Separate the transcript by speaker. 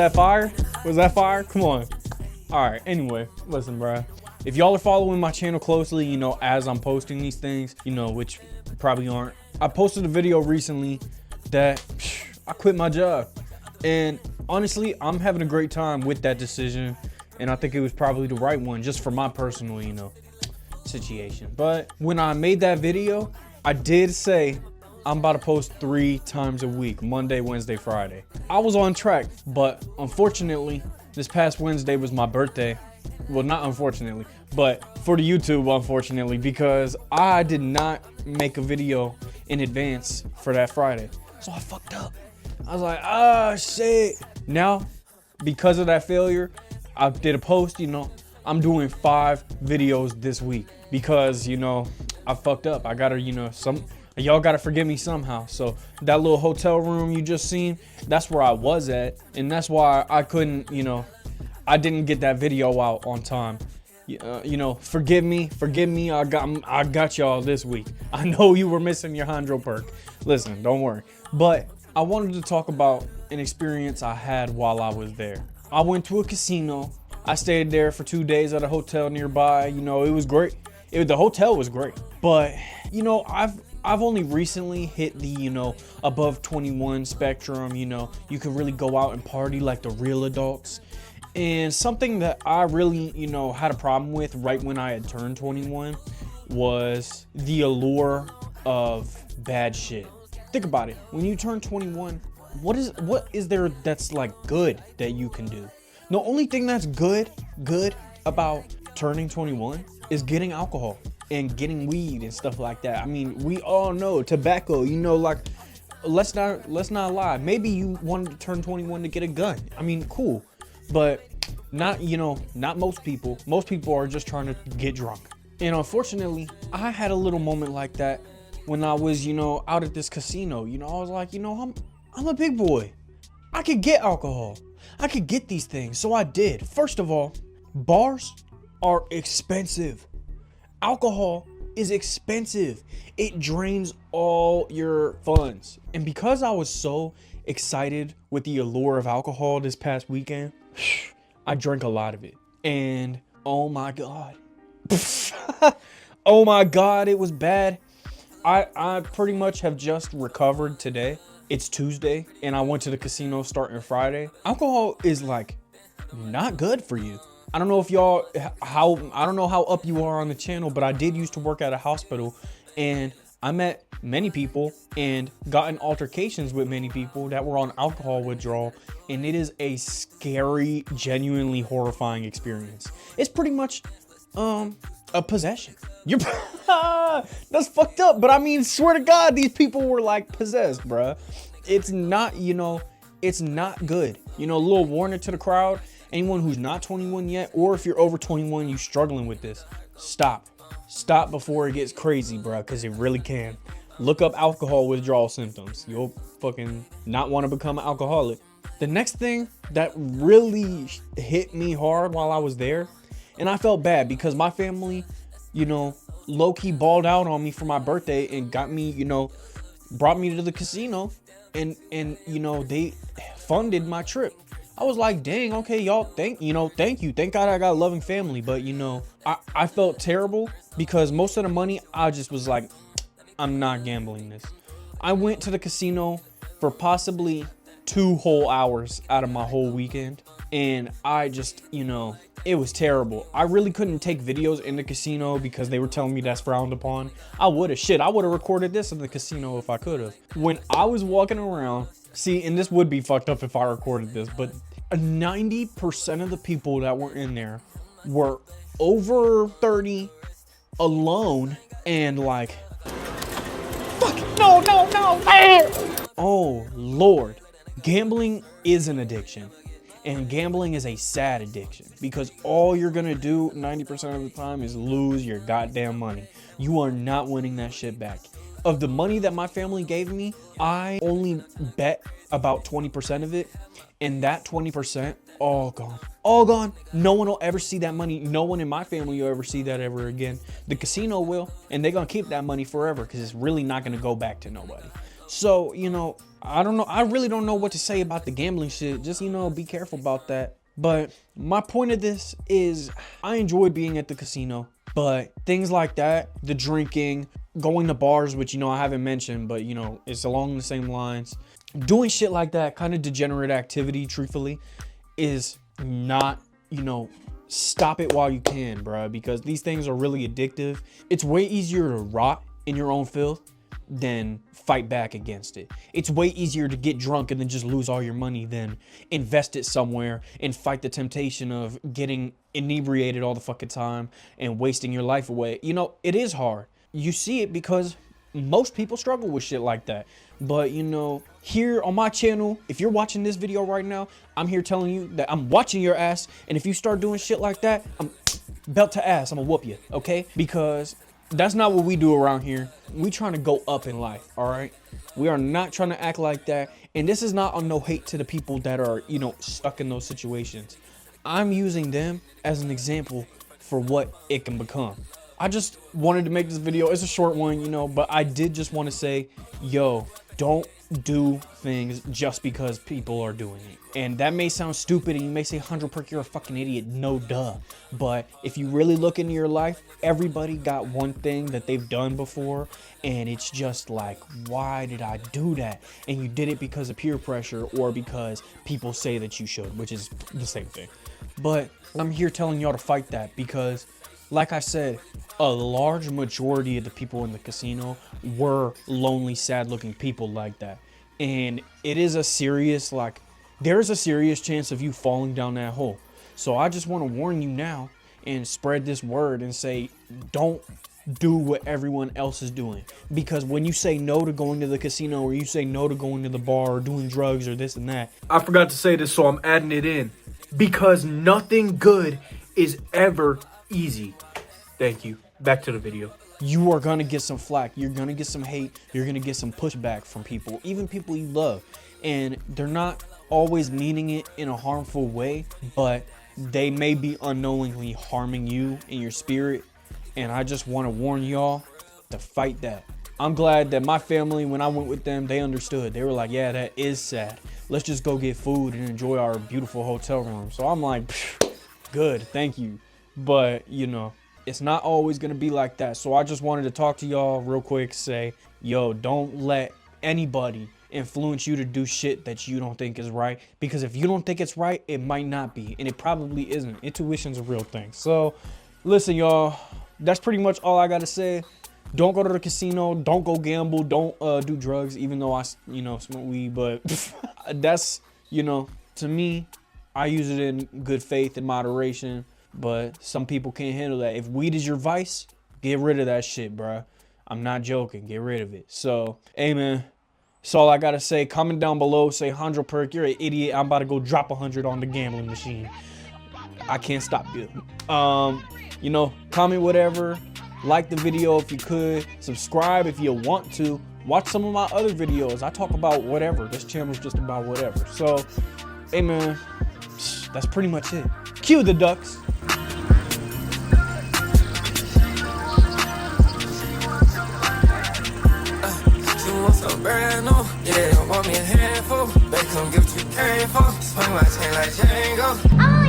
Speaker 1: that fire? Was that fire? Come on. All right, anyway, listen, bro. If y'all are following my channel closely, you know, as I'm posting these things, you know, which probably aren't. I posted a video recently that I quit my job. And honestly, I'm having a great time with that decision. And I think it was probably the right one just for my personal, you know, situation. But when I made that video, I did say I'm about to post 3 times a week, Monday, Wednesday, Friday. I was on track, but unfortunately, this past Wednesday was my birthday. Well, not unfortunately, but for the YouTube, unfortunately, because I did not make a video in advance for that Friday. So I fucked up. I was like, ah, shit. Now, because of that failure, I did a post, you know, I'm doing 5 videos this week because, you know, I fucked up. I gotta, you know, y'all gotta forgive me somehow. So that little hotel room you just seen, that's where I was at. And that's why I couldn't, you know, I didn't get that video out on time. You know, forgive me. I got y'all this week. I know you were missing your hydro perk. Listen, don't worry. But I wanted to talk about an experience I had while I was there. I went to a casino. I stayed there for 2 days at a hotel nearby. You know, it was great. The hotel was great. But, you know, I've only recently hit the, you know, above 21 spectrum. You know, you can really go out and party like the real adults. And something that I really, you know, had a problem with right when I had turned 21 was the allure of bad shit. Think about it. When you turn 21, what is there that's like good that you can do? The only thing that's good about turning 21 is getting alcohol and getting weed and stuff like that. I mean, we all know tobacco, you know, like, let's not lie. Maybe you wanted to turn 21 to get a gun. I mean, cool. But not, you know, not most people. Most people are just trying to get drunk. And unfortunately, I had a little moment like that when I was, you know, out at this casino. You know, I was like, you know, I'm a big boy. I could get alcohol. I could get these things. So I did. First of all, bars are expensive. Alcohol is expensive. It drains all your funds. And because I was so excited with the allure of alcohol this past weekend, I drank a lot of it. And oh my God. Oh my God, it was bad. I pretty much have just recovered today. It's Tuesday and I went to the casino starting Friday. Alcohol is like not good for you. I don't know if y'all, I don't know how up you are on the channel, but I did used to work at a hospital and I met many people and got in altercations with many people that were on alcohol withdrawal, and it is a scary, genuinely horrifying experience. It's pretty much a possession. That's fucked up, but I mean, swear to God, these people were like possessed, bruh. It's not, you know, it's not good. You know, a little warning to the crowd, anyone who's not 21 yet, or if you're over 21, you struggling with this, stop before it gets crazy, bro, because it really can. Look up alcohol withdrawal symptoms. You'll fucking not want to become an alcoholic. The next thing that really hit me hard while I was there, and I felt bad because my family, you know, low-key balled out on me for my birthday and got me, you know, brought me to the casino and you know, they funded my trip. I was like, dang, okay, y'all, thank you. Thank God I got a loving family. But, you know, I felt terrible because most of the money, I just was like, I'm not gambling this. I went to the casino for possibly 2 whole hours out of my whole weekend. And I just, you know, it was terrible. I really couldn't take videos in the casino because they were telling me that's frowned upon. I would have recorded this in the casino if I could have. When I was walking around, see, and this would be fucked up if I recorded this, but 90% of the people that were in there were over 30, alone, and like, fuck, no. Oh, Lord. Gambling is an addiction. And gambling is a sad addiction because all you're gonna do 90% of the time is lose your goddamn money. You are not winning that shit back. Of the money that my family gave me, I only bet about 20% of it, and that 20%, all gone. All gone. No one will ever see that money. No one in my family will ever see that ever again. The casino will, and they're gonna keep that money forever because it's really not gonna go back to nobody. So, you know, I don't know. I really don't know what to say about the gambling shit. Just, you know, be careful about that. But my point of this is I enjoy being at the casino, but things like that, the drinking, going to bars, which, you know, I haven't mentioned, but, you know, it's along the same lines. Doing shit like that, kind of degenerate activity, truthfully, is not, you know, stop it while you can, bro, because these things are really addictive. It's way easier to rot in your own filth than fight back against it. It's way easier to get drunk and then just lose all your money than invest it somewhere and fight the temptation of getting inebriated all the fucking time and wasting your life away. You know, it is hard. You see it because most people struggle with shit like that. But, you know, here on my channel, if you're watching this video right now, I'm here telling you that I'm watching your ass. And if you start doing shit like that, I'm belt to ass. I'm gonna whoop you, okay? Because that's not what we do around here. We trying to go up in life, all right? We are not trying to act like that. And this is not on no hate to the people that are, you know, stuck in those situations. I'm using them as an example for what it can become. I just wanted to make this video. It's a short one, you know, but I did just want to say, yo, don't do things just because people are doing it. And that may sound stupid and you may say, 100 perk, you're a fucking idiot. No, duh. But if you really look into your life, everybody got one thing that they've done before. And it's just like, why did I do that? And you did it because of peer pressure or because people say that you should, which is the same thing. But I'm here telling y'all to fight that because, like I said, a large majority of the people in the casino were lonely, sad-looking people like that. And it is a serious, like, there's a serious chance of you falling down that hole. So I just want to warn you now and spread this word and say, don't do what everyone else is doing. Because when you say no to going to the casino or you say no to going to the bar or doing drugs or this and that. I forgot to say this, so I'm adding it in. Because nothing good is ever easy. Thank you. Back to the video. You are gonna get some flack. You're gonna get some hate. You're gonna get some pushback from people, even people you love. And they're not always meaning it in a harmful way, but they may be unknowingly harming you in your spirit. And I just want to warn y'all to fight that. I'm glad that my family, when I went with them, they understood. They were like, yeah, that is sad. Let's just go get food and enjoy our beautiful hotel room. So I'm like, good, thank you. But, you know, it's not always going to be like that. So I just wanted to talk to y'all real quick, say, yo, don't let anybody influence you to do shit that you don't think is right. Because if you don't think it's right, it might not be. And it probably isn't. Intuition's a real thing. So listen, y'all, that's pretty much all I got to say. Don't go to the casino. Don't go gamble. Don't do drugs, even though I, you know, smoke weed. But that's, you know, to me, I use it in good faith and moderation. But some people can't handle that. If weed is your vice, get rid of that shit, bruh. I'm not joking. Get rid of it. So, hey, man, that's all I got to say. Comment down below. Say 100 perk. You're an idiot. I'm about to go drop 100 on the gambling machine. I can't stop you. You know, comment whatever. Like the video if you could. Subscribe if you want to. Watch some of my other videos. I talk about whatever. This channel is just about whatever. So, hey, man, that's pretty much it. Cue the ducks.
Speaker 2: So brand new, yeah, want me a handful. They come give what you came for. Swing my chain like Django.